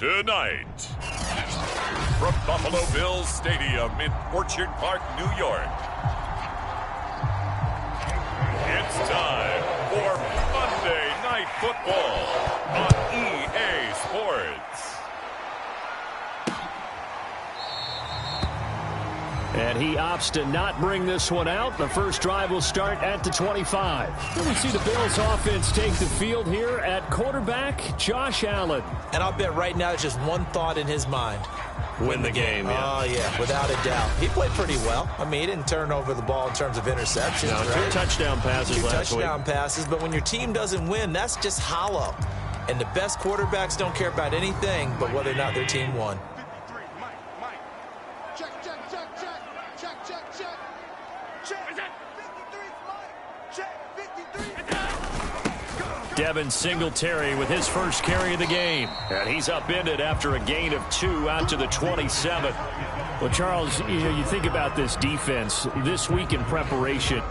Tonight, from Buffalo Bills Stadium in Orchard Park, New York, it's time for Monday Night Football on EA Sports. And he opts to not bring this one out. The first drive will start at the 25. Here we see the Bills offense take the field here at quarterback Josh Allen. And I'll bet right now it's just one thought in his mind. Win the game, yeah. Oh, yeah, without a doubt. He played pretty well. I mean, he didn't turn over the ball in terms of interceptions. No, right? 2 touchdown passes last week. 2 touchdown passes, but when your team doesn't win, that's just hollow. And the best quarterbacks don't care about anything but whether or not their team won. Devin Singletary with his first carry of the game. And he's upended after a gain of 2 out to the 27. Well, Charles, you think about this defense this week in preparation.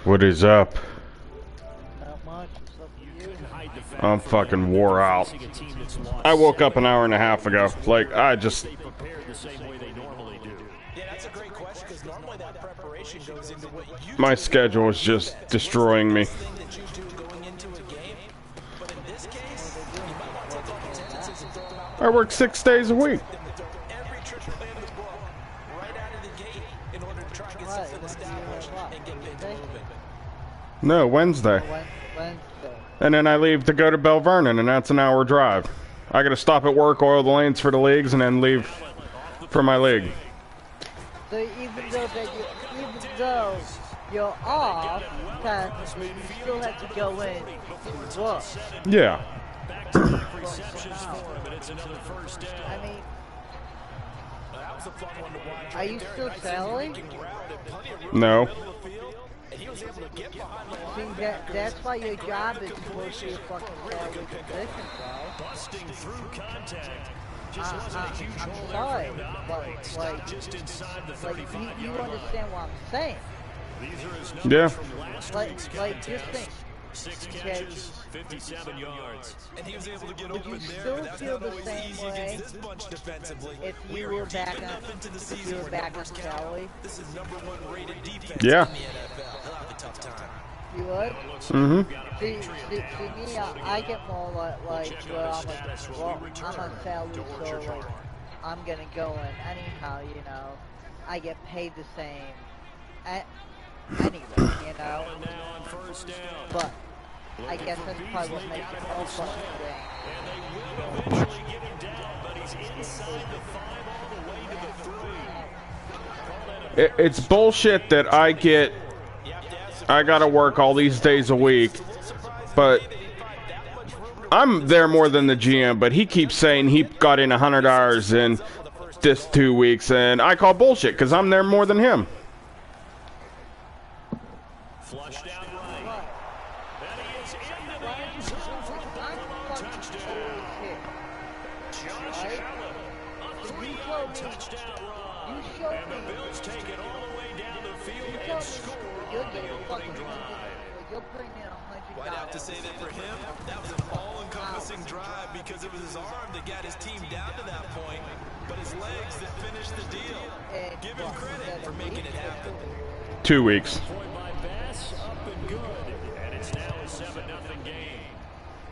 What is up? I'm fucking wore out. I woke up an hour and a half ago. Like, I just... Yeah, that's a great question because normally that preparation goes into what you... My schedule is just destroying me. I work 6 days a week. No, Wednesday. And then I leave to go to Bell Vernon, and that's an hour drive. I gotta stop at work, oil the lanes for the leagues, and then leave for my league. So even though you're off, technically you still have to go in and work. Yeah. I mean, are you still selling? No. See, that's why your job is supposed to be a fucking salary position, bro. Busting through contact. I'm sorry, but you understand what I'm saying? Yeah. Like just think. 6 catches, 57 yards. And he was able to get Would you still feel the same way if you were back on salary? This is #1 rated defense Yeah. in the NFL. He'll have a tough time. You would? Mm-hmm. See me, I get more like where I'm on salary, so like, I'm gonna go in anyhow, you know. I get paid the same anyway, you know. But I guess that's probably what makes it more fucking thing. It's bullshit that I gotta work all these days a week, but I'm there more than the GM, but he keeps saying he got in 100 hours in this 2 weeks, and I call bullshit because I'm there more than him. Flushed out right. And he is in the end zone for a touchdown. Josh Allen, a 3-yard touchdown run. And the Bills take it all the way down the field and score on the opening drive. Well, I'd have to say that for him, that was an all-encompassing drive because it was his arm that got his team down to that point, but his legs that finished the deal. Give him credit for making it happen. 2 weeks.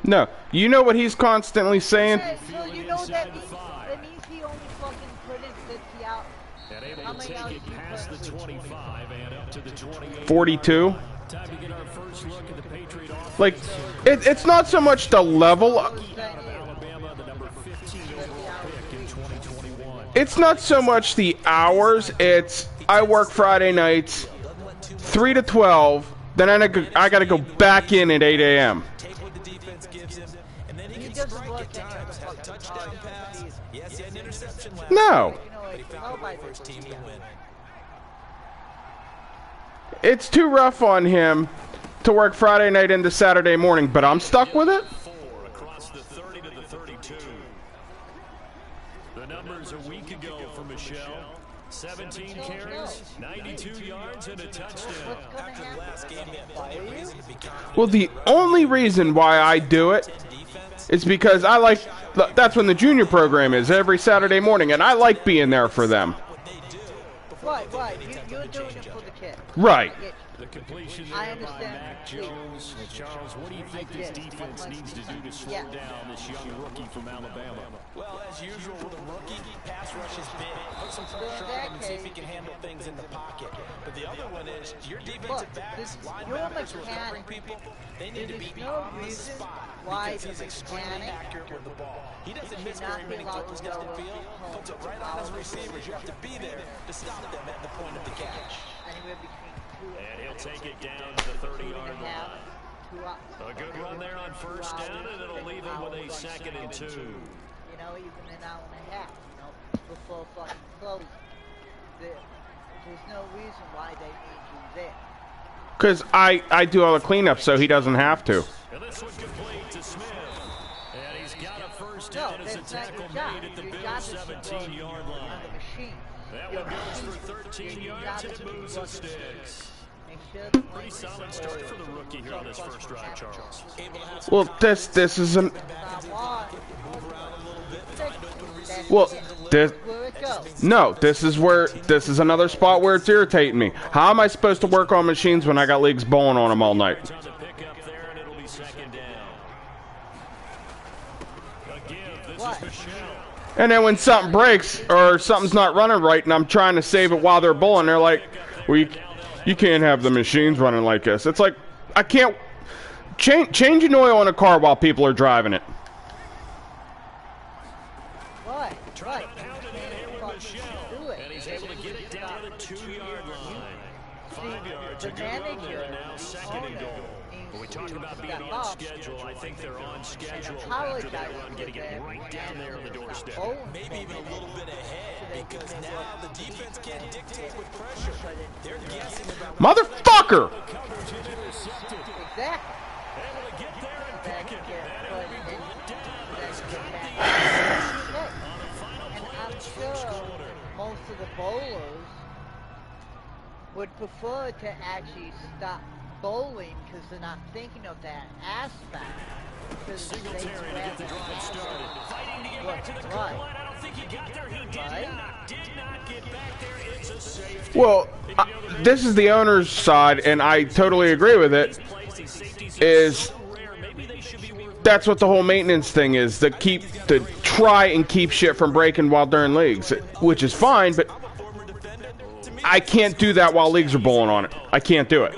No, you know what he's constantly saying? So you know that means he only fucking put in 50 out. How many hours did you past the 25 and up to the 28? 42. Like, it's not so much the level. It's not so much the hours. It's I work Friday nights, 3 to 12. Then I got to go back in at 8 a.m. No. It's too rough on him. to work Friday night into Saturday morning, but I'm stuck with it. 4 across the 30 to the 32. The numbers a week ago for Michelle. 17 carries, 92 yards, and a touchdown. After the last game, they reason to be confident. Well, the only reason why I do it is because I like, that's when the junior program is every Saturday morning, and I like being there for them. Right. You're doing it for the kid. Right. The completion I there by understand. Mac Jones. Charles, what do you think this defense needs to do to slow down this young rookie from Alabama? Well, as usual with a rookie, pass rush is big. Put some pressure on him and see if he can handle things in the pocket. But the other one is your defensive backs, linebackers who are covering people, they need to be on the spot because he's extremely accurate with the ball. He doesn't miss very many throws down the field, puts it right on his receivers. You have to be there to stop them at the point of the catch. Anywhere between 2 And he'll take it down to the 30-yard line. A good run there on first down, and it'll leave him with a 2nd and 2. You know, even an hour and a half, you know, before fucking closing. There's no reason why they need you there. Because I do all the cleanup so he doesn't have to. And this one complete to Smith. And he's got a first down as a tackle made at the Bills' 17-yard line. That one goes for 13 yards and it moves the sticks. Pretty solid start for the rookie here on his first drive, Charles. Well, this is an... Well, this... No, this is another spot where it's irritating me. How am I supposed to work on machines when I got leagues bowling on them all night? It's on the pickup there, and it'll be 2nd down. Again, this is Michelle. And then when something breaks or something's not running right and I'm trying to save it while they're bowling, they're like, well, you can't have the machines running like this. It's like, I can't... Change an oil in a car while people are driving it. Right. Trying to pound it in here with Michelle. And he's able to get it down to the 2-yard line. 5 yards, a good run there, and now 2nd and goal. When we talk about being on schedule, I think they're on schedule after that run, getting it right down there on the doorstep. Maybe even a little bit ahead because now the defense can't dictate with pressure. They're guessing about... Motherfucker! Exactly. Able to get there and pick it. And it'll be brought down. That's got the on the final And play I'm of this first sure quarter. most of the bowlers would prefer to actually stop bowling because they're not thinking of that aspect. Because they Singletary to get the drive started. Fighting to get back to the goal line. I don't think he got there. He did not get back there. It's a safety. Well, this is the owner's side, and I totally agree with it, is that's what the whole maintenance thing is, to try and keep shit from breaking while during leagues, which is fine, but I can't do that while leagues are bowling on it. I can't do it.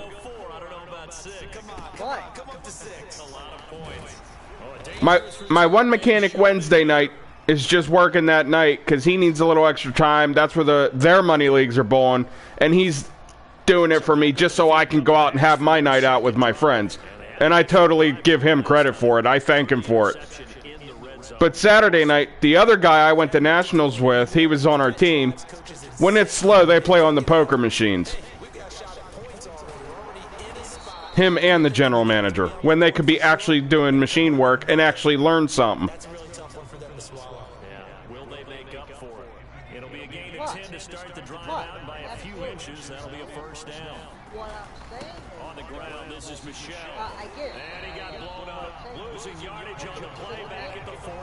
My one mechanic Wednesday night is just working that night because he needs a little extra time. That's where their money leagues are bowling, and he's doing it for me just so I can go out and have my night out with my friends. And I totally give him credit for it. I thank him for it. But Saturday night, the other guy I went to nationals with, he was on our team. When it's slow, they play on the poker machines. Him and the general manager, when they could be actually doing machine work and actually learn something. That's a really tough one for them to swallow. Yeah, will they make up for it? It'll be a gain of 10 to start the drive out by a few inches. That'll be a first down. What I'm saying is, On the ground, this is Michelle. I get it. And he got blown up, losing yardage on the play back at the 44.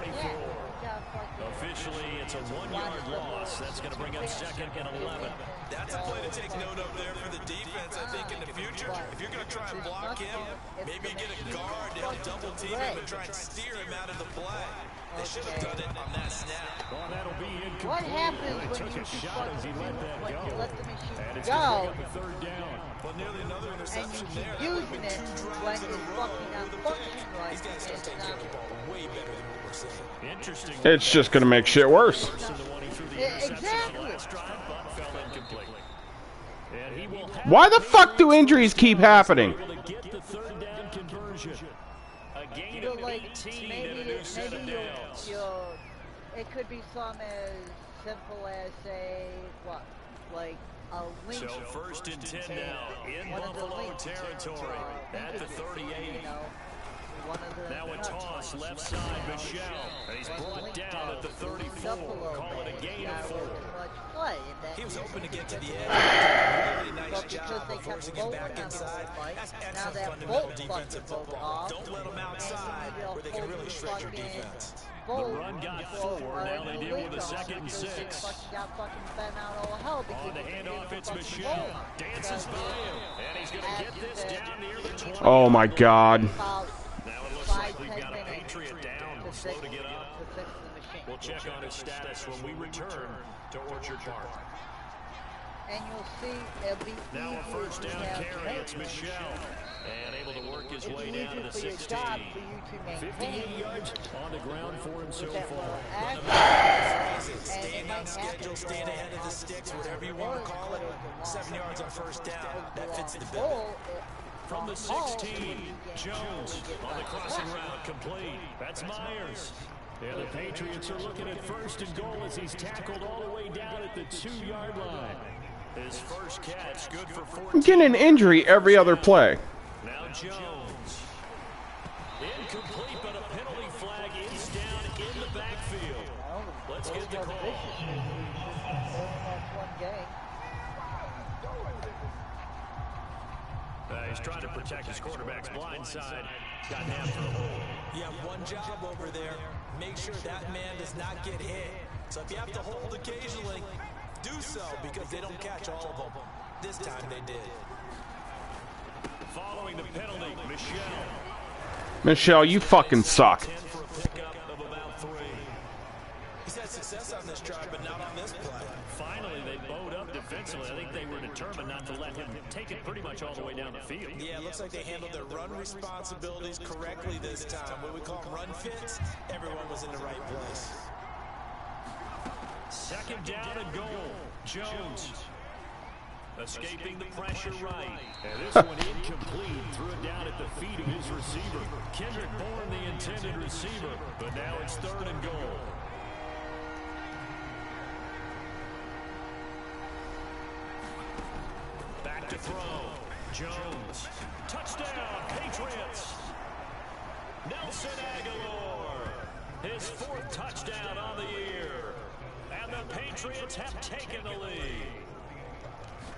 Officially, it's a 1-yard loss. That's going to bring up 2nd and 11. That's a play to take note of there for the defense, I think, in the future. If you're going to try and block him, maybe you get a guard to help double team him and try and steer him out of the play. They should have done it on that snap. Well, that'll be incomplete. What happens They when took you a shot as he let that when go. you let the machine And it's going to go bring up a 3rd down. Well, nearly another and interception you keep there. using it when it's fucking not functioning right? These guys start taking care of the ball way better than what we're seeing. Interesting. It's just going to make shit worse. Exactly. Why the fuck do injuries keep happening? You know, like maybe it could be something as simple as say what, like So first and 10 now in Buffalo territory at the 38. Now a toss left side, Michelle. And he's brought down at the 34. Call it a gain of 4. He was hoping to get to the edge. Really nice job of forcing him back inside. That's excellent fundamental defensive football. Don't let him outside where they can really shred your defense. The run got 4. Now they deal with a 2nd and 6. On the handoff, it's Michelle. Dances by him. And he's going to get this down near the 20. Oh my God. Now it looks like we've got a Patriot down. Slow to get up. We'll check on his status when we return to Orchard Park. And you'll see it'll be now a first down carry. It's Michelle. And able to work his way down to the 16. 58 yards on the ground for him so far. Staying on schedule, staying ahead of the sticks, whatever you want to call it. 7 yards on first down. That fits the bill. From the 16, Jones on the crossing route, complete. That's Myers. And the Patriots are looking at first and goal as he's tackled all the way down at the 2-yard line. His first catch, good for 14. I'm getting an injury every other play. Now Jones. Incomplete, but a penalty flag is down in the backfield. Let's get the call. He's trying to protect his quarterback's blind side. Got an after the hole. You have one job over there. Make sure that man does not get hit. So if you have to hold occasionally, do so because they don't catch all of them. This time they did. Following the penalty, Michelle. Michelle, you fucking suck. He's had success on this drive, but not on this play. Finally, they bowed up defensively. I think they were determined not to let him take it pretty much all the way down the field. Yeah, it looks like they handled their run responsibilities correctly this time. What we call run fits, everyone was in the right place. 2nd down and goal. Jones. Escaping the pressure right. And this one incomplete. Threw it down at the feet of his receiver. Kendrick Bourne, the intended receiver. But now it's 3rd and goal. Back to throw. Jones. Touchdown, Patriots. Nelson Aguilar. His 4th touchdown on the year. And the Patriots have taken the lead.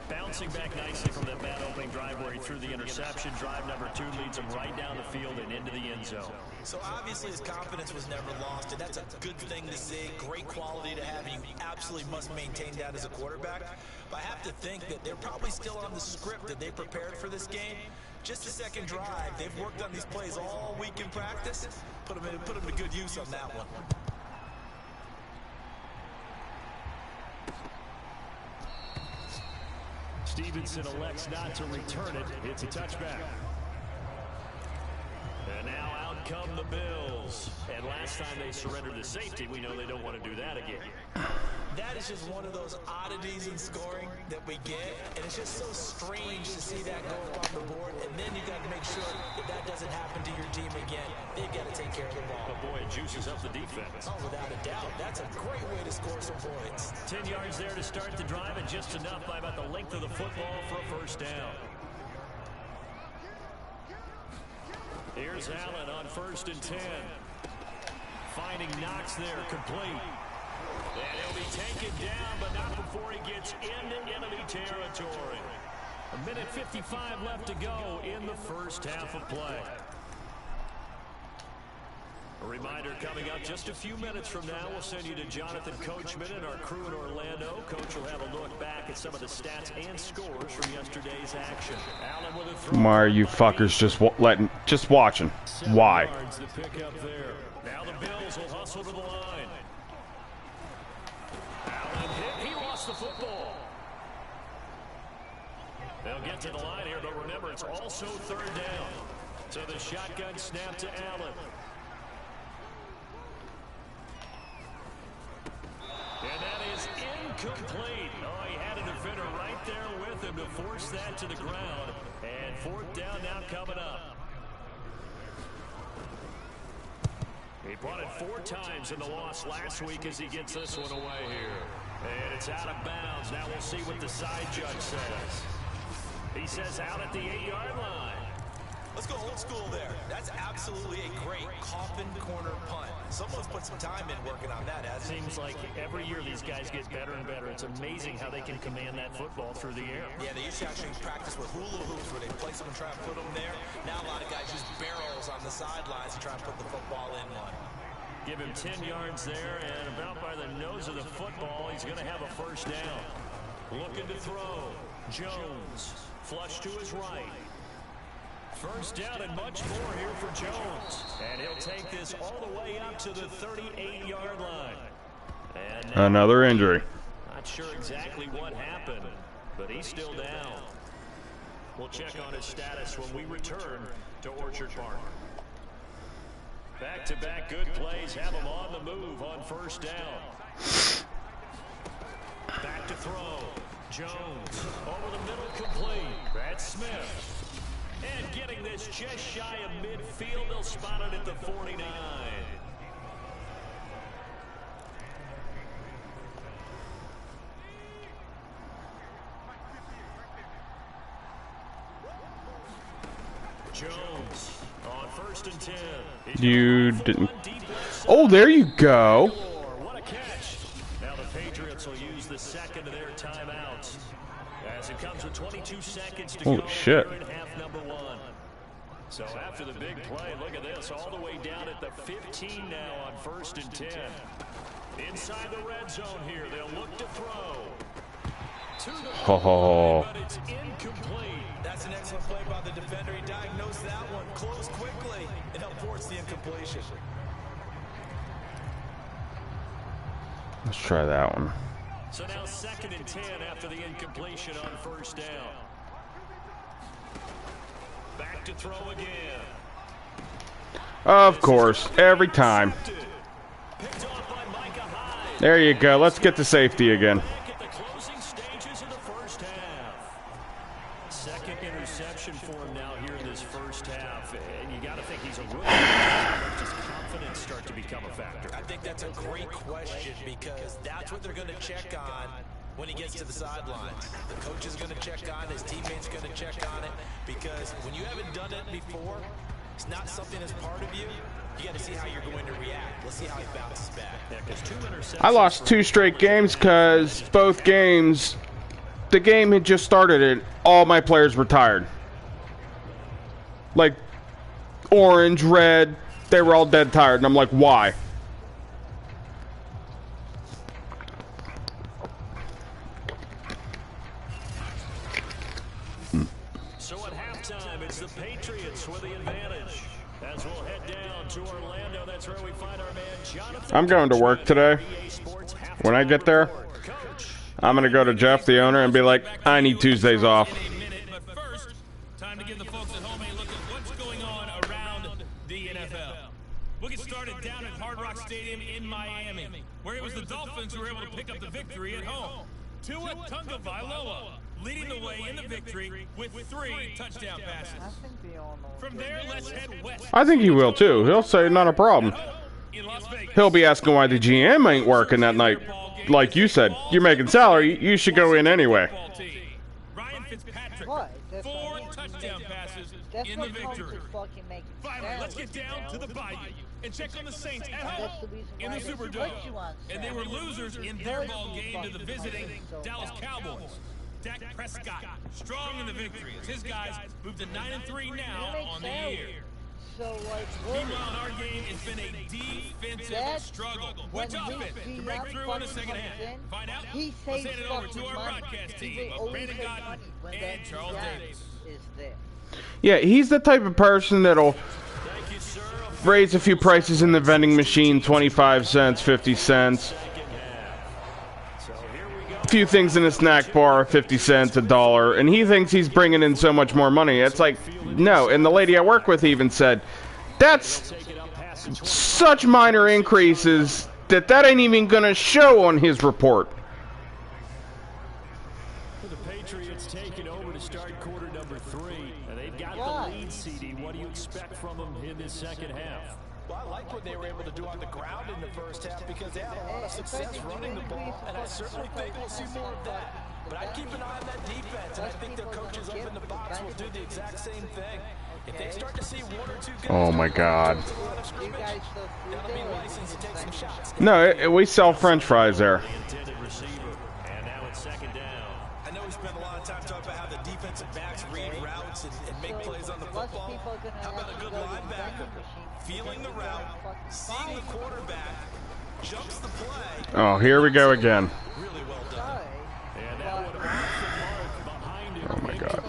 Bouncing back nicely from that bad opening drive where he threw the interception. Drive number 2 leads him right down the field and into the end zone. So obviously his confidence was never lost, and that's a good thing to see. Great quality to have, and you absolutely must maintain that as a quarterback. But I have to think that they're probably still on the script that they prepared for this game. Just the 2nd drive. They've worked on these plays all week in practice. Put them to good use on that one. Stevenson elects not to return it. It's a touchback. And now out come the Bills. And last time they surrendered the safety, we know they don't want to do that again. That is just one of those oddities in scoring that we get, and it's just so strange to see that go up on the board, and then you got to make sure that that doesn't happen to your team again. They've got to take care of the ball. But boy, it juices up the defense. Oh, without a doubt. That's a great way to score some points. 10 yards there to start the drive, and just enough by about the length of the football for a first down. Here's Allen on 1st and 10. Finding Knox there, complete. And he'll be taken down, but not before he gets into enemy territory. 1:55 left to go in the first half of play. A reminder coming up just a few minutes from now, we'll send you to Jonathan Coachman and our crew in Orlando. Coach will have a look back at some of the stats and scores from yesterday's action. Allen with a throw. Why are you fuckers just watching? Why? The pick up there. Now the Bills will hustle to the line. Allen hit. He lost the football. They'll get to the line here, but remember, it's also 3rd down. So the shotgun snap to Allen. And that is incomplete. Oh, he had a defender right there with him to force that to the ground. And 4th down now coming up. He punted 4 times in the loss last week as he gets this one away here. And it's out of bounds. Now we'll see what the side judge says. He says out at the 8-yard line. Let's go old school there. That's absolutely a great coffin corner punt. Someone's put some time in working on that, hasn't it? Seems like every year these guys get better and better. It's amazing how they can command that football through the air. Yeah, they used to actually practice with hula hoops where they place them and try to put them there. Now a lot of guys use barrels on the sidelines to try and put the football in one. Give him 10 yards there, and about by the nose of the football, he's going to have a first down. Looking to throw. Jones, flush to his right. First down and much more here for Jones. And he'll take this all the way up to the 38-yard line. And another injury. Not sure exactly what happened, but he's still down. We'll check on his status when we return to Orchard Park. Back-to-back good plays have him on the move on first down. Back to throw. Jones over the middle, complete. That's Smith. And getting this just shy of midfield, they'll spot it at the 49. Jones on first and 10. You didn't. Oh, there you go. What a catch. Now the Patriots will use the second of their timeouts. As it comes with 22 seconds to go shit. in half number 1. So after the big play, look at this, all the way down at the 15 now on first and 10. Inside the red zone here, they'll look to throw. To the line, but it's incomplete. That's an excellent play by the defender. He diagnosed that one, closed quickly, and helped force the incompletion. Let's try that one. So now second and 10 after the incompletion on first down. Back to throw again. Of course, every time. Picked off by Micah Hyde. There you go. Let's get to safety again. Back at the closing stages of the first half. Second interception for him now here in this first half. And you got to think he's a rookie. Does confidence start to become a factor? I think that's a great question because that's what they're going to check on when he gets to the sidelines. The coach is going to check on it, his teammates going to check on it, because when you haven't done it before, it's not something that's part of you. You got to see how you're going to react. Let's see how he bounces back. Yeah, 'cause 2 interceptions. I lost 2 straight games because both games, the game had just started and all my players retired. Like orange, red, they were all dead tired, and I'm like, why? So at halftime, it's the Patriots with the advantage. As we'll head down to Orlando, that's where we find our man Jonathan. I'm going to work today. When I get there, I'm going to go to Jeff, the owner, and be like, I need Tuesdays off. But first, time to give the folks at home a look at what's going on around the NFL. We'll get started down at Hard Rock Stadium in Miami, where it was the Dolphins who were able to pick up the victory at home. Tua Tagovailoa leading the way in the victory with 3 touchdown passes. From there, let's head west. I think he will too. He'll say not a problem. In Las Vegas. He'll be asking why the GM ain't working that night. Like you said, you're making salary, you should go in anyway. Ryan Fitzpatrick, What? That's 4 what I mean. touchdown passes That's in the what comes victory. to fucking making Finally, let's get salaries, down you to know? the Bayou and check on the Saints at That's home the reason in why the they Superdome. put you on And they were losers in their ball game to the visiting Dallas Cowboys. Dak Prescott, strong in the victory as his guys move to 9-3 now on the year. So, like, Meanwhile, in our game, it's been a defensive struggle. Which offense to break through in the second half? Find out. he Let's saves hand it over fucking to our money. broadcast team People of always Brandon save Cotton money when and that Charles GM Davis. is there. Yeah, he's the type of person that'll Thank you, sir. raise a few prices in the vending machine, 25 cents, 50 cents. So here we go. A few things in a snack bar, 50 cents, $1, and he thinks he's bringing in so much more money. It's like, no. And the lady I work with even said, that's Take it up past the 20. such minor increases that ain't even going to show on his report. The Patriots taking over to start quarter number 3. And they've got Why? the lead, CD. What do you expect from them in this second half? Well, I like what they were able to do on the ground in the first half because they had a lot of success running the ball, and I certainly think we'll see more of that. But I'd keep an eye on that defense, and I think their coaches up in the box will do the exact same thing. If they start to see one or two guys, Oh my God. that'll be license to take some shots. No, we sell French fries there. And now it's second down. I know we spent a lot of time talking about how the defensive backs read routes and make plays on the football. How about a good linebacker feeling the route, seeing the quarterback, jumps the play. Oh, here we go again. Really well done. And that one off the mark behind him. Oh my God.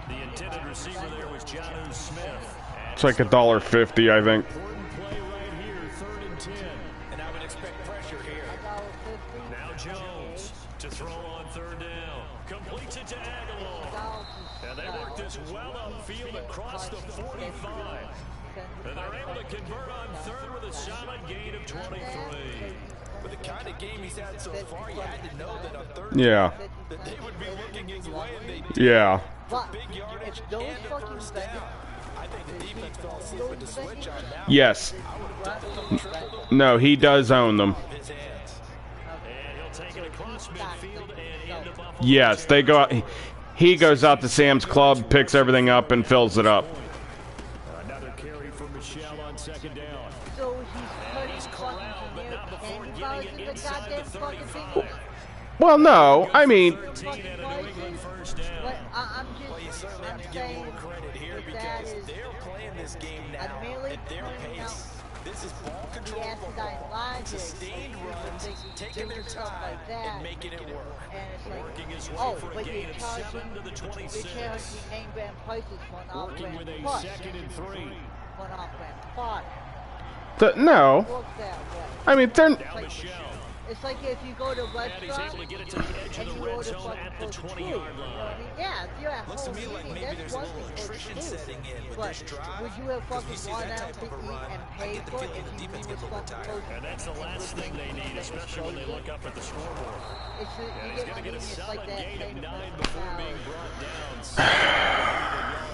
The intended receiver there was Jonnu Smith. It's like $1.50, I think. Important play right here, 3rd and 10. And I would expect pressure here. Now Jones to throw on 3rd down. Completes it to Aguilar. And they work this well upfield across the 45. And they're able to convert on 3rd with a solid gain of 23. With the kind of game he's had so far, you had to know that on 3rd Yeah. that they would be looking his way, and they did. Yeah. But Big yardage if those and a fucking first down. I think the defense fell asleep with the switch on that. Yes. I would have doubled them, tripled them No, he does own them. in his hands. And he'll take it across midfield and into Buffalo. Yes, they go out. He goes out to Sam's Club, picks everything up, and fills it up. Another carry for Michelle on 2nd down. so he's putting fucking candy bars in the goddamn fucking thing. Well, no, I mean, Fucking prices. But I'm Well, you just, certainly have I'm to give them a saying little credit here that that because is they're playing this game now admittedly at their pointing out pace. This is ball the control acidine football, logic, sustained runs, taking their doing stuff time like that, and making it work. and it's like, Working his way oh, for a but gain you're of charging, 7 to the 26. you're charging name brand prices for an Working off-brand with a product, 2nd and 3. for an off-brand product. no. It works that way. I mean, they're. Now Michelle. It's like if you go to a And he's restaurant able to get it to the edge of and the you red order zone fucking at the for 20-yard two, you know what I line. mean? Yeah, if you're at Looks to home me like eating, maybe that's there's a one little thing for attrition two. setting in with But this drive. would you have Because we fucking see gone that out type to of a eat run, and I paid get the for it feeling if the you defense knew gets a was little fucking tired. And that's the last thing they need, especially when they look up at the scoreboard. It's just, And you he's get going to what I get a mean? It's solid like that gain of same 9 thing before about- being brought down. 7 yard.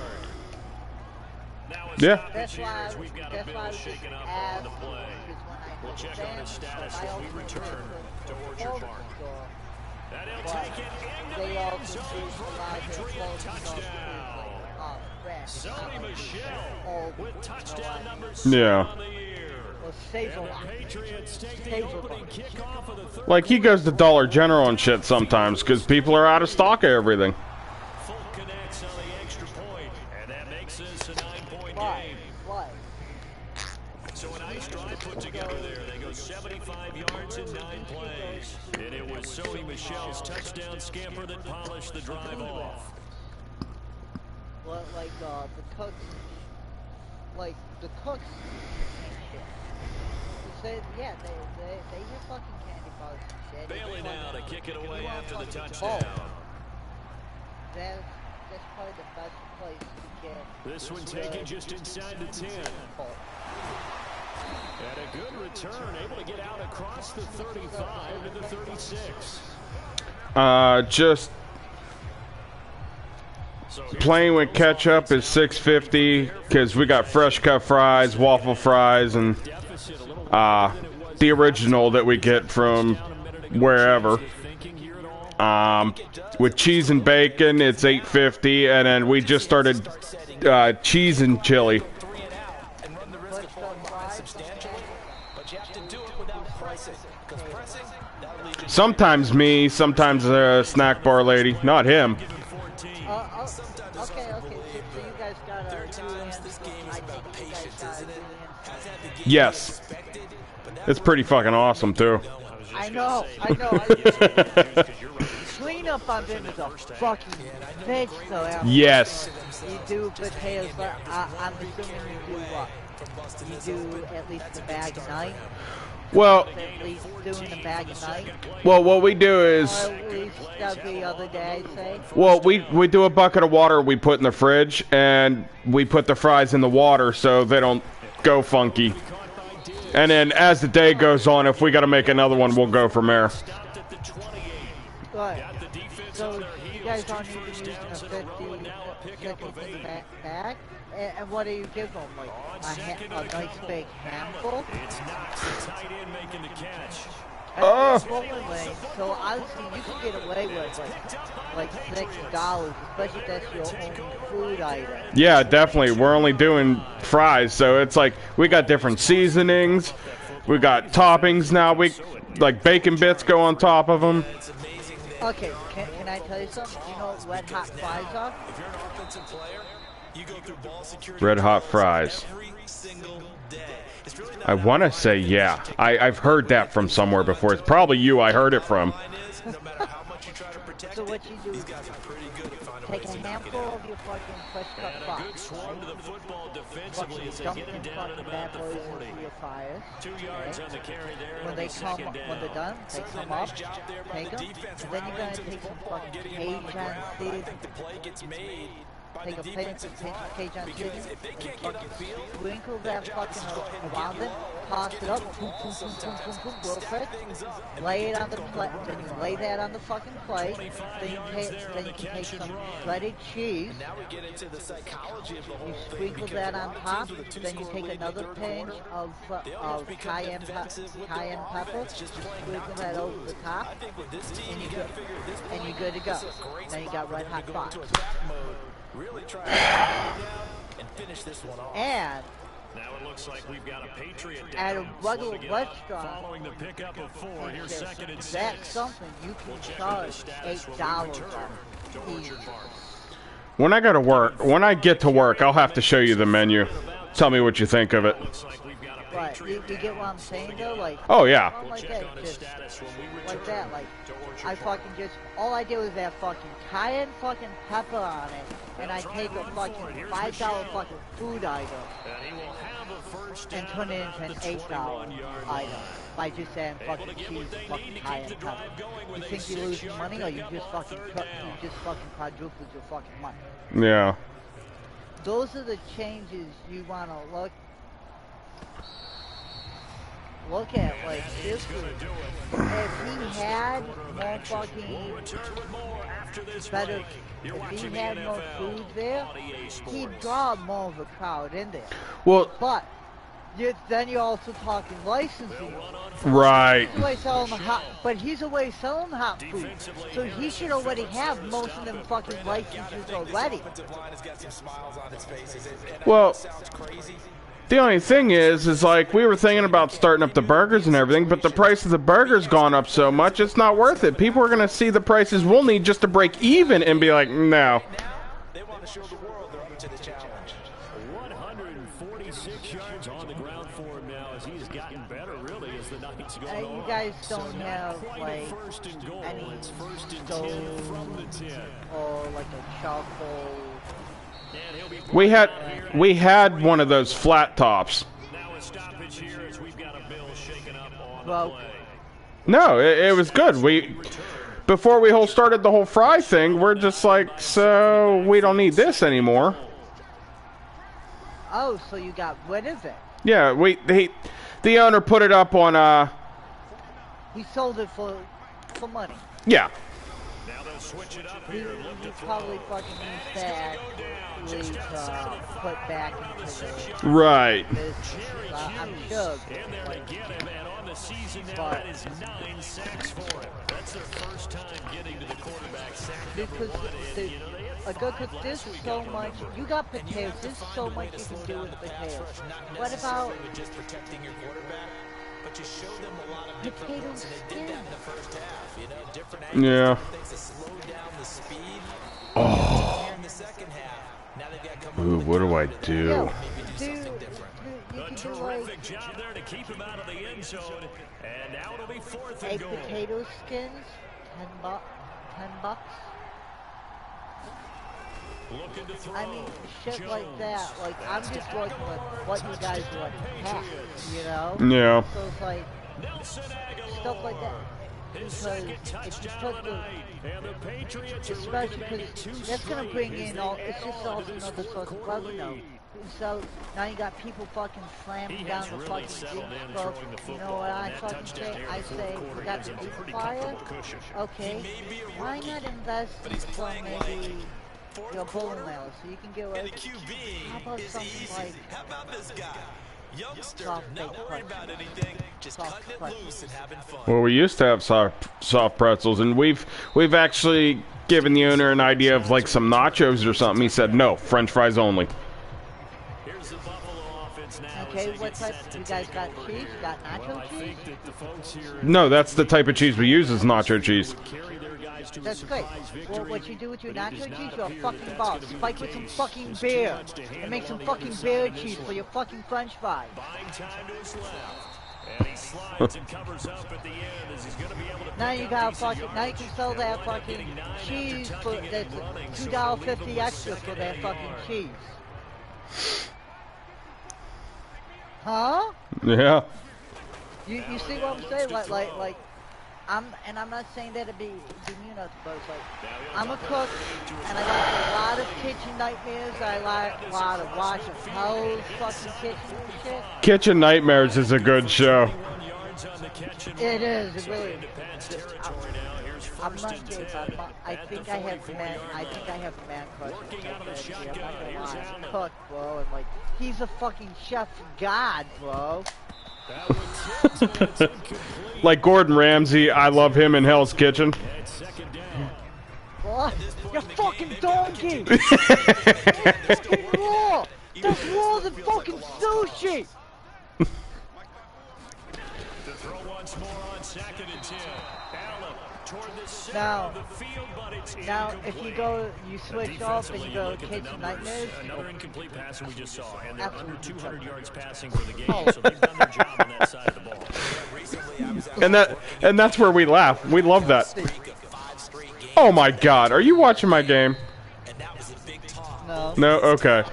Now it's Yeah. That's why, as we've got a that's why I bill was just shaken up on the asking, play. because when I We'll check on his status I when we also return went to the Orchard Fulton Park. store, And he'll but take it into they the end also zone do for a a lot of their Patriot Fulton stuff is touchdown. like, fresh. Sony Michelle Oh, with touchdown number Yeah. 7 on the year. Well, saves a And lot. the Patriots take the Saves a opening lot. kickoff of the third Like, he goes to Dollar General and shit sometimes because people are out of stock of everything. Full connects on the extra point, and that makes this a 9-point Why? game. Why? So a nice drive put together there. They go 75 yards in 9 plays. And it was Sony Michelle's touchdown scamper that polished the drive off. Well, like, the cooks, and shit. They say, yeah, they get fucking candy bars and shit. Bailey now to kick it away You want after the fucking touchdown. Bowl. That's probably the best place to get. This one taken just inside the 10. Bowl. And a good return, able to get out across the 35 to the 36. Just So here's plain with the ketchup is $6.50 because we got fresh cut fries, waffle fries, and deficit a little the original that we get from wherever. thinking here at all. With cheese and bacon, it's $8.50, and then we just started cheese and chili. 3 and out and run the risk of falling behind substantially, but you have to do it without pressing, because pressing, that'll lead you Sometimes me, sometimes a snack bar lady. Not him. Okay, so you guys got a times this game is about patience, isn't it? Has had the game Yes. expected, but that It's pretty fucking awesome, too. I know. Cleanup on them is a fucking bitch, though. After Yes. you do potatoes, but I'm assuming you do what? You do at least the bag a night? Well, At least doing the bag a night? what we do Or is, at least every other day, say? well, we do a bucket of water we put in the fridge, and we put the fries in the water so they don't go funky. And then as the day goes on, if we got to make another one, we'll go from there. Right. Got the defense So on their you heels. guys aren't 2 even short using a seconds 50 on the road. Now a pickup seconds of in the 8. back? And what do you give them? Like On a second nice and a big couple. handful? It's Knox, the tight end, making the catch. And bowling lane, so honestly, you can get away with like $6, especially if that's your own food item. Yeah, definitely. We're only doing fries, so it's like we got different seasonings. We got toppings now. We like bacon bits go on top of them. Okay, can I tell you something? You know what red hot fries are? If you're an offensive player, you go through ball security Red hot fries. every single day. It's really not I want to say yeah. I've heard that from somewhere before. It's probably you I heard it from. no matter how much you try to protect So it, what you do these is guys are pretty good at finding take ways a to knock it handful out. of your fucking fresh cut And a fries. good swarm to the football defensively Fucking as they dump get him them down at fucking about bad the boys 40. into your fires. 2 yards on the carry there. When they come, when they're done, they Certainly come a up, nice job there by take the them, defense and then you're rallying gonna to the take some football and fucking getting him on the Cajun ground. But I seed, think the play gets made by take the a defensive Cajun line, because seed, if they can't get upfield, sprinkle their that job is fucking to go ahead and around get it, low, toss get it up, into a boom, ball boom, boom, boom, sometimes, boom, boom, real stack quick, things up, and lay make it on the go plate, hard. then you lay that on the fucking plate, then you can take some shredded cheese, And now we get into the psychology of the whole you thing, sprinkle because that a on lot of top, teams with a then you two-score take lead in the another third pinch quarter, they almost become cayenne defensive with their cayenne pepper, offense, just playing sprinkle not to that over lose. the top, I think with this team, and you you got good, to figure at this and point, you're good to go. this is a great Then you spot got for red them hot to go fries. into attack mode, really try to slow down and finish this one off. And Now it looks like we've got a Patriot at down. a regular Slow to get up. restaurant, Following the pickup of 4. Here's it's second and that's 6. something you We'll can check on charge the status when we $8 return to on. Orchard Park. When I go to work, when I get to work, I'll have to show you the menu. Tell me what you think of it. Looks like we've got a Right, Patriot you get what I'm saying though? Like, Oh yeah. something like Check that, on his just status when we return like that, like, to Orchard I Park. fucking just, all I did was that fucking cayenne fucking pepper on it, and I take a fucking $5 fucking food item And he will have a first and down turn it about into the an $8 21-yard line. item by just adding Able fucking to get cheese what they and fucking need to keep cayenne the pepper. drive going You with a think you're losing 6-yard money, or you pickup just on fucking third cut, down. you just fucking quadrupled your fucking money. Yeah. Those are the changes you want to look at, like, this is, if he had more fucking better, if he had more food there, he'd draw more of a crowd in there. Well, But then you're also talking licensing. right. He's away selling the hot, but he's away selling the hot food, so he should already have most of them fucking licenses already. Offensive line has got some smiles on its faces. And I know Well, it sounds crazy. the only thing is like we were thinking about starting up the burgers and everything, but the price of the burgers gone up so much, it's not worth it. People are gonna see the prices we'll need just to break even and be like, no. They want to show the world they're up to the challenge. 146 yards on the ground for him now as he's gotten better, really, as the night's going on. You guys So don't not have quite a like first and goal. any It's first and stove 10 from the 10. or like a charcoal. And he'll be We had one of those flat tops. now a stoppage here as we've got a bill shaken up on the Well, play. No, it was good. Before we started the whole fry thing, we're just like, so we don't need this anymore. Oh, so you got rid of it? Yeah, the owner put it up on He sold it for money. yeah. Now they'll switch it up He here. Look to throw. probably fucking used that to put back into the Right. business. I'm sure. In there to get him, and on the season now, But- that is 9 sacks for him. That's their first time getting to the quarterback sack number Because 1. And, you know, they had a good cook, there's so much. You got potatoes. There's so much you can do with potatoes. What about With just protecting your quarterback, but you show them a lot of different potato looks, and they did that skin? in the first half. You know, different angles, Yeah. different things to slow down the speed. Here in the second half, now they've got to come Ooh, up with what a do I counter to that. do? Maybe do something you different. can a do terrific like job there to keep him out of the end zone. And now it'll be 4th and 8 goal. potato skins, $10. Looking to throw. I mean, shit like that. Like, I'm just working with what you guys would have, you know? Yeah. So it's like, Nelson Aguilar. stuff like that. His Because second if you touchdown put of the the, night. And the Patriots are especially looking to make it because 2 that's going to straight bring as in they all, add it's just on also to this another source of fourth-quarter revenue. lead. So now you got people fucking slamming down the fucking Jeep. So you know what I fucking say? I say we got the Jeep fire. Okay, why not invest in some maybe your bowling alley so you can get away? How about something like How about this guy? Youngster, soft not baked worried about pretzels? anything, just Soft cutting it pretzels. loose and having fun. Well, we used to have soft pretzels, and we've actually given the owner an idea of like some nachos or something. He said no, French fries only. Here's the Buffalo offense now. Okay, what type? You guys got cheese? You got nacho cheese? No, that's the type of cheese we use is nacho cheese. That's great. Well, what you do with your nacho cheese, you're a fucking boss. Spike with some fucking beer. And make some fucking beer cheese for your fucking French fries. Buying time to his left. And he slides and covers up at the end as he's going to be able to. Now you got fucking. Now you can sell that fucking cheese for that's $2.50 extra for that fucking cheese. Huh? Yeah. You see what I'm saying? Like. I'm not saying that to be mean enough, but it's like I'm a cook and I like a lot of kitchen nightmares. I like a lot of watching hoes fucking kitchen and shit. Kitchen Nightmares is a good show. It is. It really is. I'm not gay, but I think I have man. I think I have man crush. I'm not gonna lie. Cook, bro, and like he's a fucking chef god, bro. Like Gordon Ramsay, I love him in Hell's Kitchen. What? You fucking donkey! raw! That's raw than fucking sushi! Now, if you go, you switch off and you go Kitchen Nightmares. Another incomplete pass we just saw, and they're under 200 yards passing for the game, Oh. so they've done their job on that side of the ball. And that's where we laugh. We love that. Oh my God, are you watching my game? No. No, okay.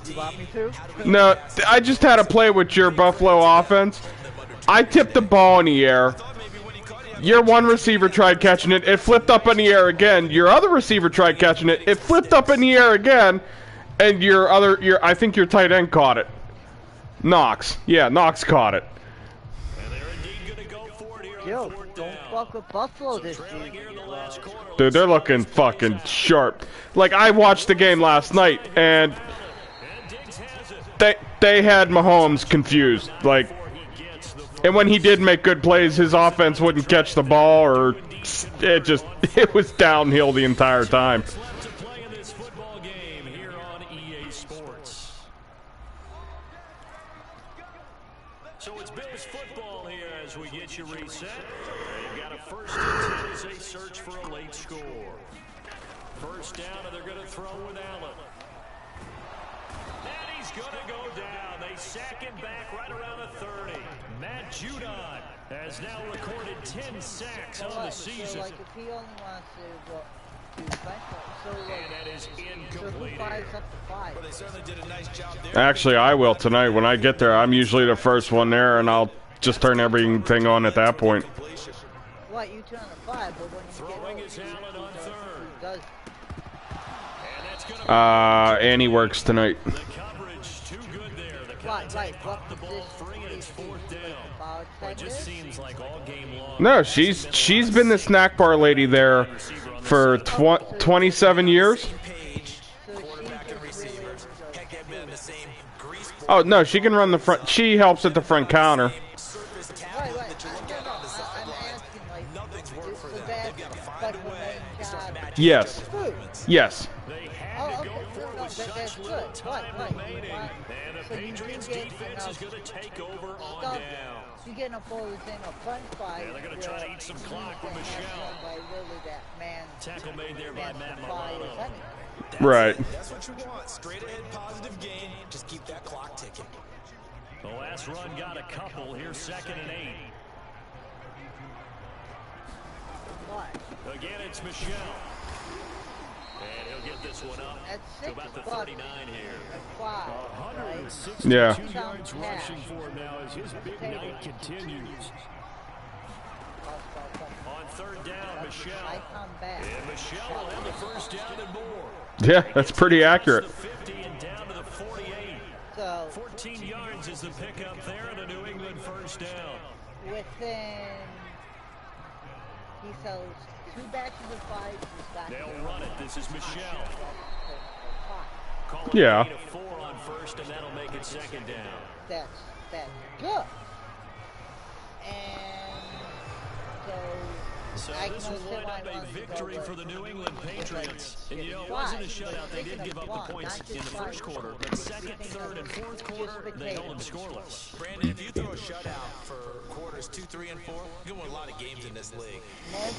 You want me to? No, I just had a play with your Buffalo offense. I tipped the ball in the air. Your one receiver tried catching it. It flipped up in the air again. Your other receiver tried catching it. It flipped up in the air again. And I think your tight end caught it. Knox. Yeah, Knox caught it. Yo, don't fuck with Buffalo this week. Dude, they're looking fucking sharp. Like, I watched the game last night, and they had Mahomes confused. Like, and when he did make good plays, his offense wouldn't catch the ball, or it was downhill the entire time. So it's Bills football here as we get you reset. They've got a first and 10 as they search for a late score. First down, and they're going to throw with Allen. And he's going to go down. They sack him back right around the 30. Matt Judon has now recorded 10 sacks on the season. So, like, if he only wants to do so, like, And that is incomplete. so who fires up to 5? Well, they certainly did a nice job there. Actually, I will tonight. When I get there, I'm usually the first one there, and I'll just turn everything on at that point. What, you turn the 5, but when you Throwing get his Allen on who third. does And that's going to Annie works tonight. the coverage too good there. The right, Cowboys what the ball position free, and it's is he? fourth down. About Well, it 10 just years? seems like all game long. No, she's been the snack bar lady there for 27 years. Page, So quarterback and she's receiver. really Heck, they've been in the same grease Oh no, she can run the front. She helps at the front counter. surface Right, tablet right. that you look No, at no, on the I'm sideline. asking, like, Nothing's worked for so them. that's They've got to like find a the way main to start job. matching Yes, Food. yes. They had Oh, to okay, go for it no, with that's such good. little time Right. remaining. And the So you Patriots do get defense enough is going to take over on stuff. down. You get enough all the same French fries. Yeah, they're gonna try to eat some clock with Michelle. By really that man. Tackle made there by Matt fries Milano. anyway. Right. That's what you want. Straight ahead positive gain. Just keep that clock ticking. The last run got a couple. Here's 2nd and 8. What? Again, it's Michelle. And he'll get this one up At to about the 39 here. Five. Right? 162 Yeah. yards rushing for him now as his big night continues. On third down, Michelle. I come back. And Michelle will have the first down and more. Yeah, that's pretty accurate. The 50 and down to the 48. So 14 yards is the pickup there and a New England first down. within, he sells 2 batches of 5. They'll run it. This is Michelle. Call it Yeah. a 4 on first, and that'll make it second down. That's good. And So I this know will line up a semi-runs victory go for the with- New England Patriots. And you know, it Why? wasn't a shutout. They did Speaking give of up the block, points not in the just first by- quarter, but second, third, and fourth quarter, they held them scoreless. Brandon, if you throw a shutout for quarters 2, 3, and 4, you're going to win a lot of games in this league.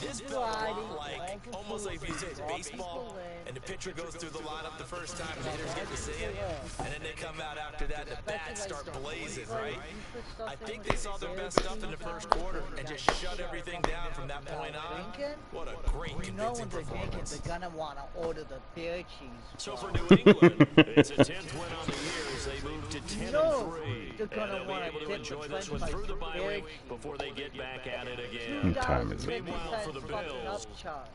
This felt a lot like, almost like if you said baseball, and the pitcher goes through the lineup the first time, and the hitters get to see it, and then they come out after that, and the bats start blazing, right? I think they saw their best stuff in the first quarter and just shut everything down from that point on. What a great You know convincing when they're drinking, performance. they're gonna want to order the beer cheese. So for New England, it's a 10th win on the year as they move to 10 No, and 3. they're gonna And they'll be wanna able to dip enjoy the this one French through the fries bye with week beer cheese. before they get back at it again. What time is it? Meanwhile, for the fucking Bills, upcharge.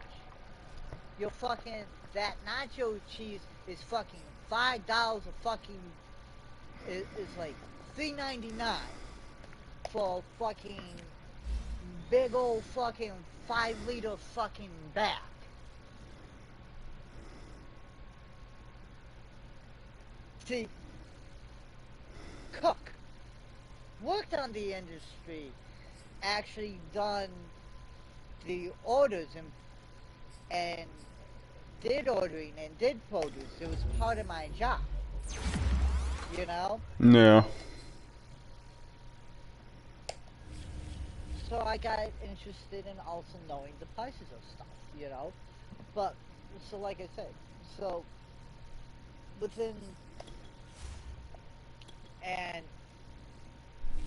You're fucking, that nacho cheese is fucking $5 a fucking, is like $3.99 for a fucking big old fucking 5-liter fucking bag. See, Cook worked on the industry, actually done the orders and did ordering and did produce. It was part of my job, you know? Yeah. So I got interested in also knowing the prices of stuff, you know? But, so like I said, so within, and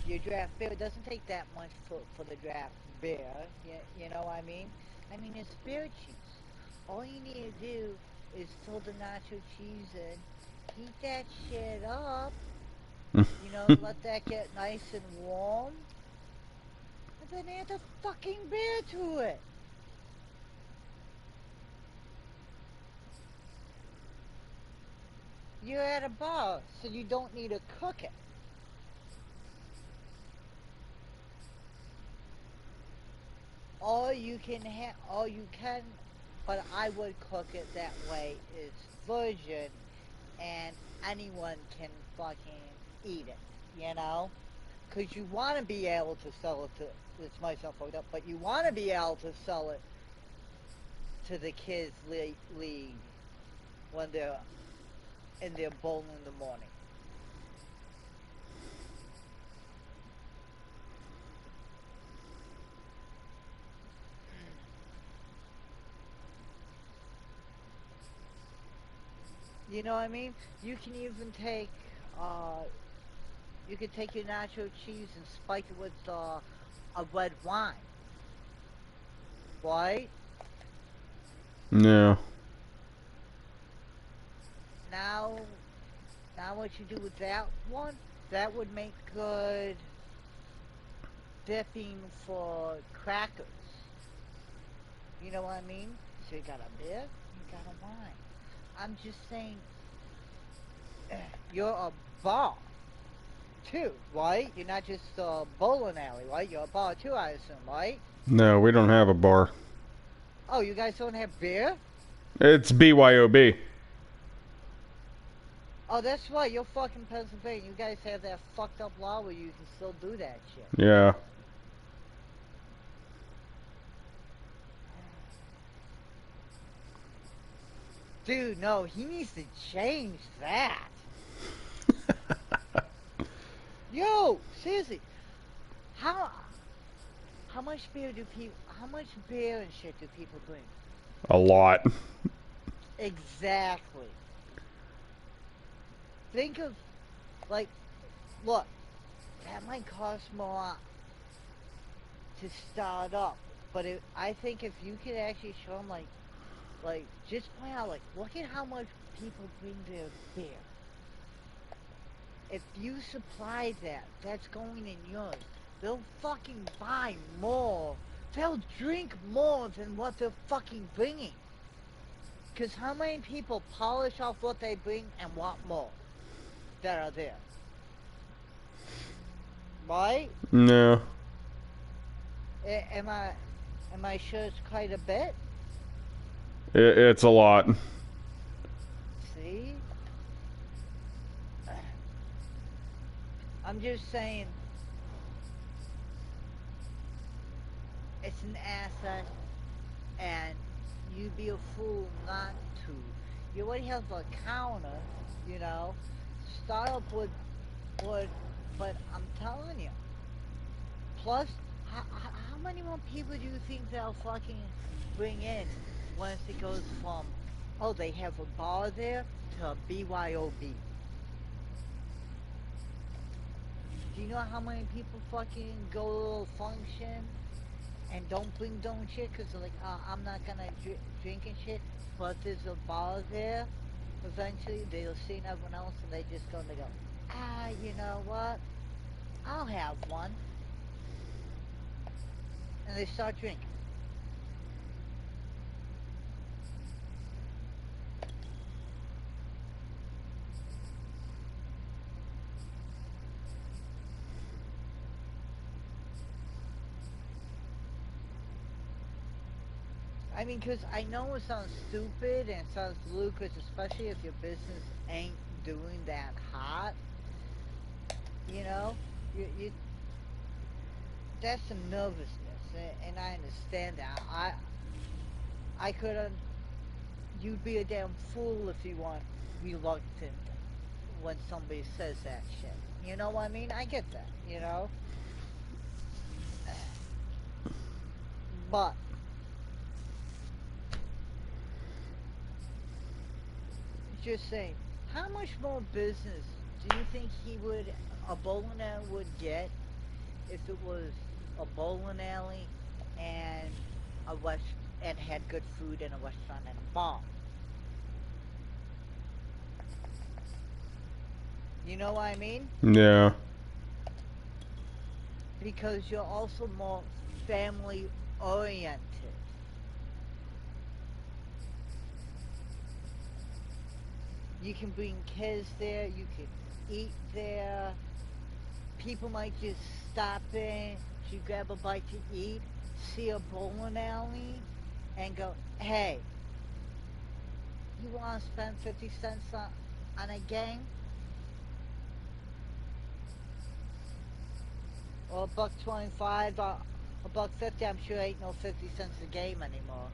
your draft beer, it doesn't take that much for the draft beer, you know what I mean? I mean, it's beer cheese. All you need to do is fill the nacho cheese in, heat that shit up, you know, let that get nice and warm, and then add the fucking beer to it. You're at a bar, so you don't need to cook it. All you can, but I would cook it that way, is virgin, and anyone can fucking eat it, you know? Because you want to be able to sell it to, it's myself fucked up, but you want to be able to sell it to the kids' league when they're in their bowl in the morning. You know what I mean? You can even take, you could take your nacho cheese and spike it with a red wine. Right? Yeah. Now what you do with that one, that would make good dipping for crackers. You know what I mean? So you got a beer, you got a wine. I'm just saying, you're a bar, too, right? You're not just a bowling alley, right? You're a bar, too, I assume, right? No, we don't have a bar. Oh, you guys don't have beer? It's BYOB. Oh, that's right, you're fucking Pennsylvania. You guys have that fucked up law where you can still do that shit. Yeah. Dude, no, he needs to change that. Yo, seriously, how much beer and shit do people drink? A lot. Exactly. Think of, like, look, that might cost more to start up, but I think if you could actually show them, like, just point out, like, look at how much people bring their beer. If you supply that, that's going in yours. They'll fucking buy more they'll drink more than what they're fucking bringing. Because how many people polish off what they bring and want more that are there? Right? No. Am I sure it's quite a bit? It's a lot. See? I'm just saying, it's an asset, and you'd be a fool not to. You already have a counter, you know. Start up with, but I'm telling you. Plus, how many more people do you think they'll fucking bring in once it goes from, oh, they have a bar there, to a BYOB? Do you know how many people fucking go to a little function and don't bring their own shit because they're like, I'm not gonna drink and shit, but there's a bar there? Eventually, they'll see everyone else and they just go and they go, you know what? I'll have one. And they start drinking. I mean, because I know it sounds stupid and it sounds ludicrous, especially if your business ain't doing that hot. You know? You that's some nervousness, and I understand that. I couldn't. You'd be a damn fool if you weren't reluctant when somebody says that shit. You know what I mean? I get that, you know? But just saying, how much more business do you think a bowling alley would get if it was a bowling alley and and had good food and a restaurant and a bar? You know what I mean? Yeah. Because you're also more family oriented. You can bring kids there, you can eat there. People might just stop in to grab a bite to eat, see a bowling alley, and go, hey, you want to spend 50 cents on a game? Or $1.25, $1.50, I'm sure ain't no 50 cents a game anymore.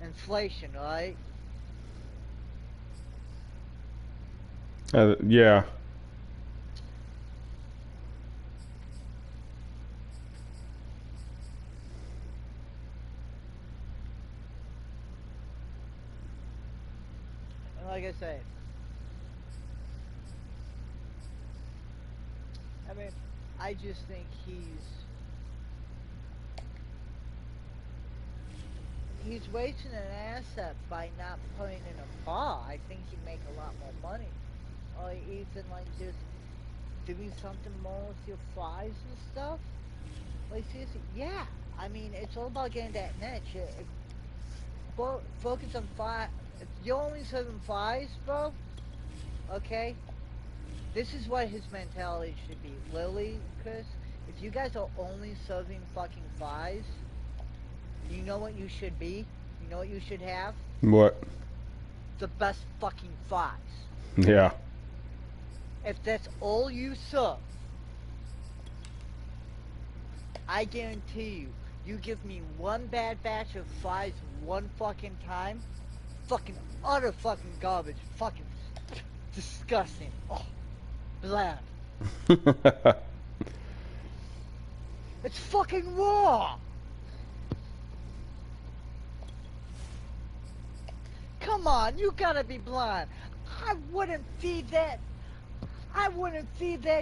Inflation, right? Yeah. And like I say, I mean, I just think he's wasting an asset by not putting in a bar. I think he'd make a lot more money. Or even like just doing something more with your fries and stuff. Like seriously, yeah. I mean, it's all about getting that niche. Focus on fries. If you're only serving fries, bro, okay, this is what his mentality should be. Lily, Chris, if you guys are only serving fucking fries, you know what you should be? You know what you should have? What? The best fucking fries. Yeah. If that's all you serve, I guarantee you, you give me one bad batch of fries one fucking time, fucking utter fucking garbage, fucking disgusting. Oh, bland. It's fucking raw. Come on, you gotta be blind. I wouldn't feed that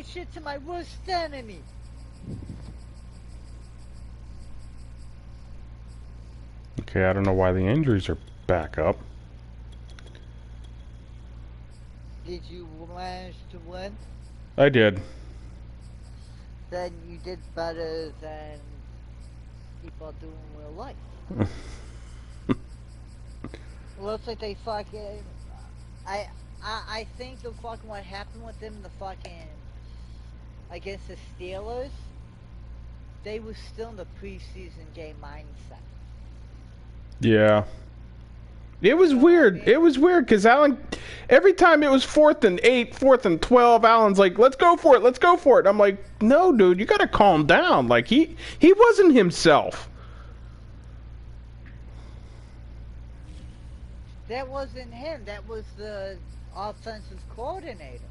shit to my worst enemy. Okay, I don't know why the injuries are back up. Did you manage to win? I did. Then you did better than people are doing in real life. Looks like they fucking. I think the fucking what happened with them, the fucking against the Steelers, they were still in the preseason game mindset. Yeah. It was weird. It was weird because Allen, every time it was 4th and 8, 4th and 12, Allen's like, "Let's go for it, let's go for it." I'm like, "No, dude, you gotta calm down." Like he wasn't himself. That wasn't him. That was the offensive coordinator.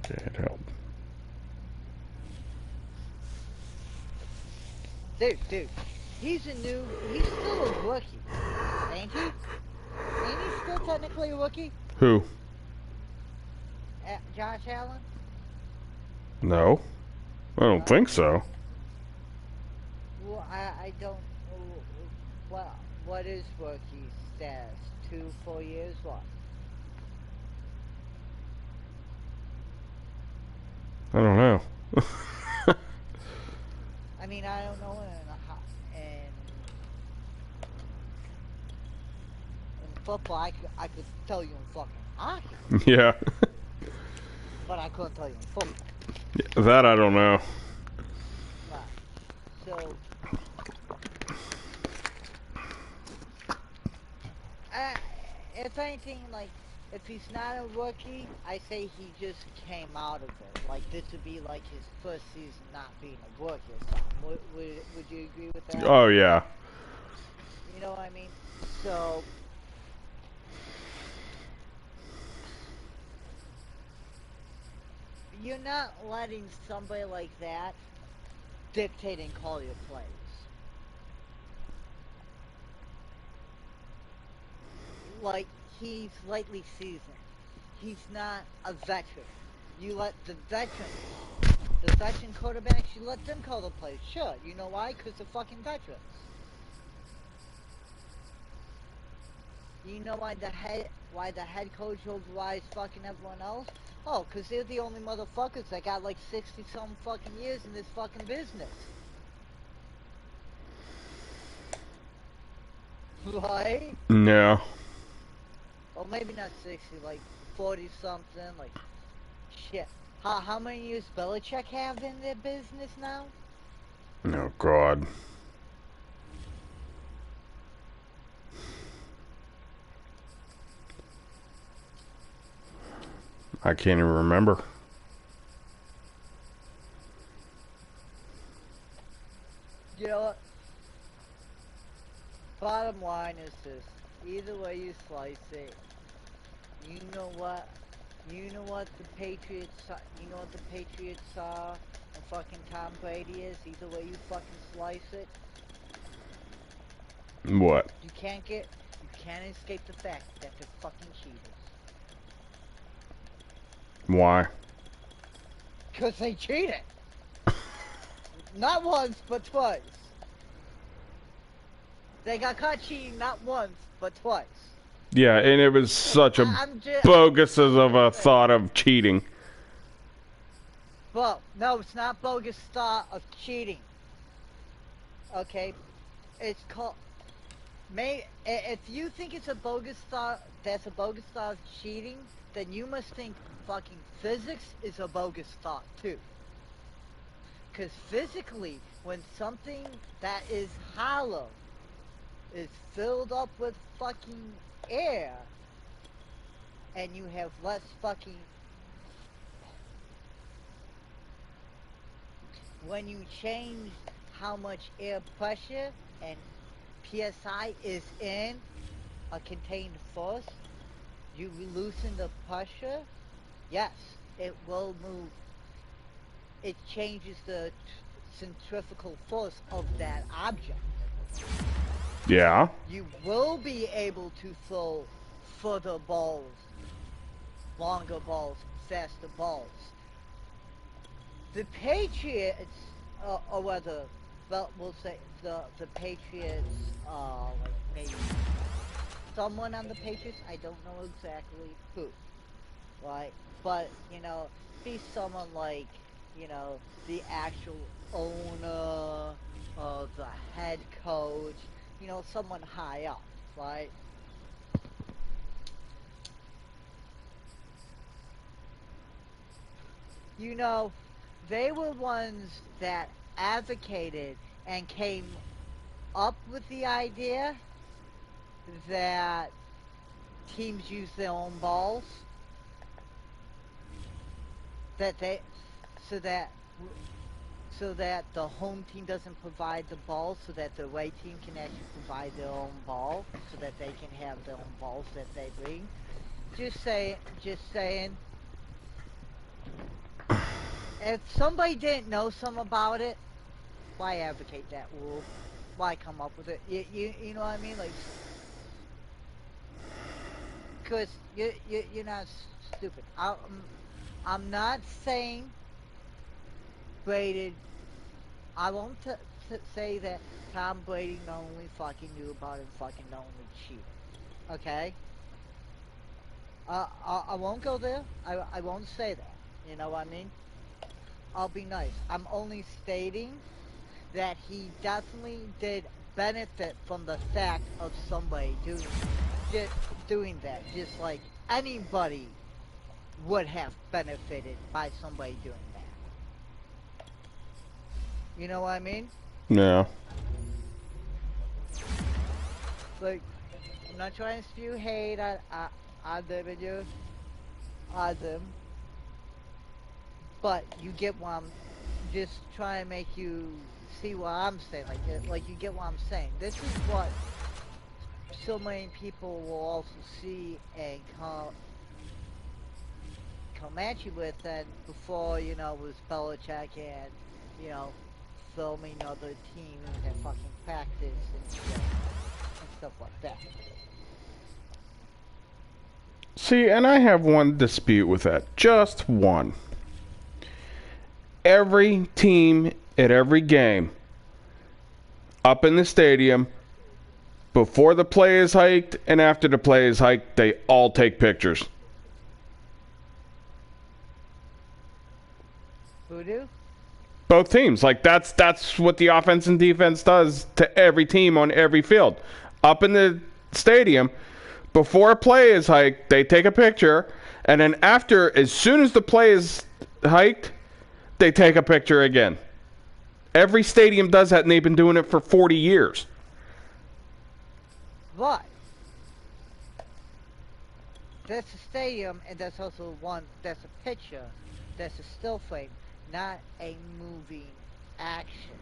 Can't help. Dude, he's still a rookie, ain't he? Ain't he still technically a rookie? Who? Josh Allen? No, I don't think so. Well, I don't. What is rookie status? 2-4 years? What? I don't know. I mean, I don't know in football. I could tell you in fucking hockey. Yeah. But I couldn't tell you in football. Yeah, that I don't know. Right. So, if anything, like, if he's not a rookie, I say he just came out of it. Like, this would be like his first season not being a rookie or something. Would you agree with that? Oh yeah. You know what I mean? So, you're not letting somebody like that dictate and call your plays. Like, he's lightly seasoned. He's not a veteran. You let the veteran quarterbacks, you let them call the plays. Sure, you know why? Because they're fucking veterans. You know why the head coach overrides fucking everyone else? Oh, because they're the only motherfuckers that got like 60-some fucking years in this fucking business. Right? No. Well, maybe not 60, like 40-something, like, shit. How many years Belichick have in their business now? Oh God. I can't even remember. You know what? Bottom line is this. Either way you slice it, you know what the Patriots are and fucking Tom Brady is? Either way you fucking slice it. What? You can't escape the fact that they're fucking cheaters. Why? Because they cheated. Not once, but twice. They got caught cheating not once, but twice. Yeah, and it was such a bogus of a thought of cheating. Well, no, it's not bogus thought of cheating. Okay? It's called... If you think it's a bogus thought, that's a bogus thought of cheating, then you must think fucking physics is a bogus thought, too. Because physically, when something that is hollow is filled up with fucking air, and you have less fucking... When you change how much air pressure and PSI is in a contained force, you loosen the pressure, yes, it will move. It changes the centrifugal force of that object. Yeah. You will be able to throw further balls, longer balls, faster balls. The Patriots, or whether, well, we'll say the Patriots, like maybe someone on the Patriots, I don't know exactly who, right? But, you know, be someone like you know, the actual owner, the head coach, you know, someone high up, right? You know, they were ones that advocated and came up with the idea that teams use their own balls, that they, so that so that the home team doesn't provide the ball, so that the away team can actually provide their own ball, so that they can have their own balls that they bring. Just saying. If somebody didn't know something about it, why advocate that rule? Why come up with it? You know what I mean? Like, because you're not stupid. I'm not saying Brady. I won't say that Tom Brady not only fucking knew about it and fucking not only cheated. Okay? I won't go there. I won't say that. You know what I mean? I'll be nice. I'm only stating that he definitely did benefit from the fact of somebody doing that. Just like anybody would have benefited by somebody doing that. You know what I mean? Yeah. Like, I'm not trying to spew hate at them and you, at them. But you get what I'm just trying to make you see what I'm saying. Like you get what I'm saying. This is what so many people will also see and come at you with. And before, you know, was Belichick and, you know, filming other teams and fucking practice and shit and stuff like that. See, and I have one dispute with that. Just one. Every team at every game up in the stadium, before the play is hiked and after the play is hiked, they all take pictures. Who do? Both teams. Like, that's what the offense and defense does to every team on every field. Up in the stadium, before a play is hiked, they take a picture, and then after, as soon as the play is hiked, they take a picture again. Every stadium does that, and they've been doing it for 40 years. But that's a stadium, and that's also that's a picture, that's a still frame, not a moving action.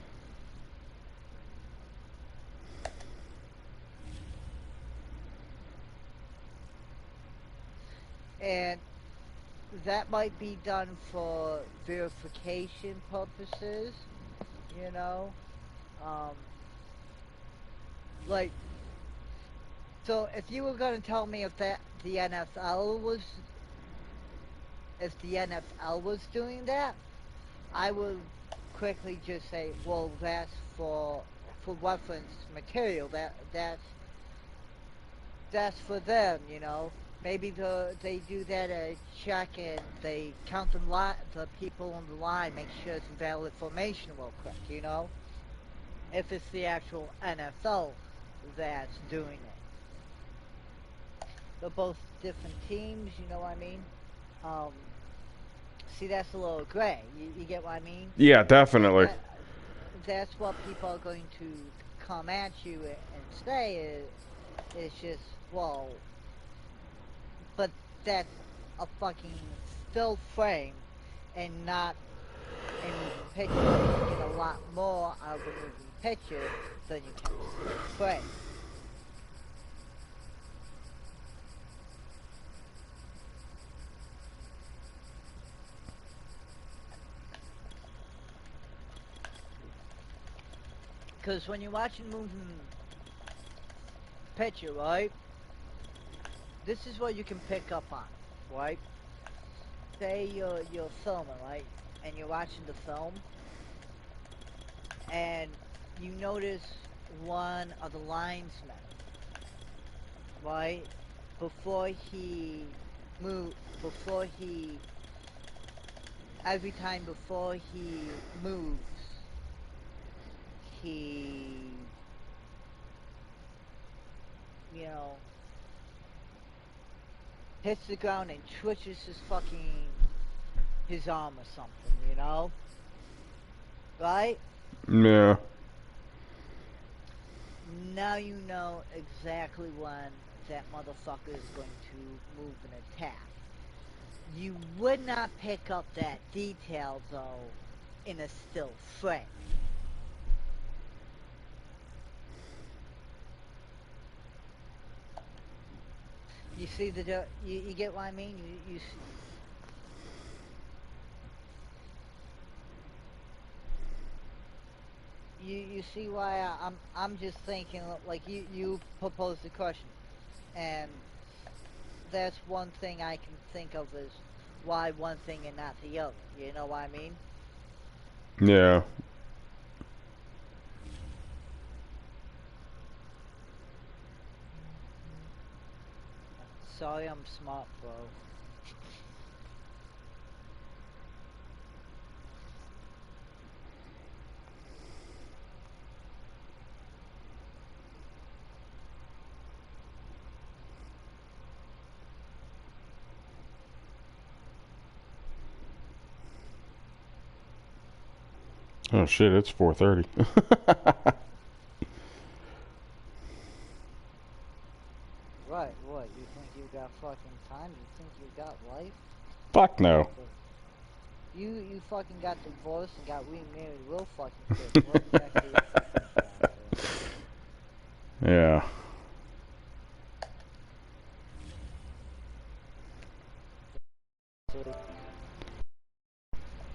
And that might be done for verification purposes, you know, like, so if you were going to tell me if the NFL was doing that, I would quickly just say, well, that's for reference material. That's for them, you know. Maybe they do that at a check and they count the people on the line, make sure it's valid formation real quick, you know. If it's the actual NFL that's doing it. They're both different teams, you know what I mean? See, that's a little gray. You get what I mean? Yeah, definitely. That's what people are going to come at you and say is just, well, but that's a fucking still frame and not a moving picture. You get a lot more out of a moving picture than you can a still frame. Because when you're watching a moving picture, right? This is what you can pick up on, right? Say you're filming, right? And you're watching the film, and you notice one of the linesmen, right? Every time before he moves, he, you know, hits the ground and twitches his arm or something, you know? Right? Yeah. Now you know exactly when that motherfucker is going to move and attack. You would not pick up that detail, though, in a still frame. You see you get what I mean? You see, you see why I'm just thinking, like, you proposed the question, and that's one thing I can think of is why one thing and not the other. You know what I mean? Yeah. Sorry, I'm smart, bro. Oh shit, it's 4:30. Right, what? You think you got fucking time? You think you got life? Fuck no. You fucking got divorced and got remarried real fucking quick. What the heck are you fucking trying to do? Yeah.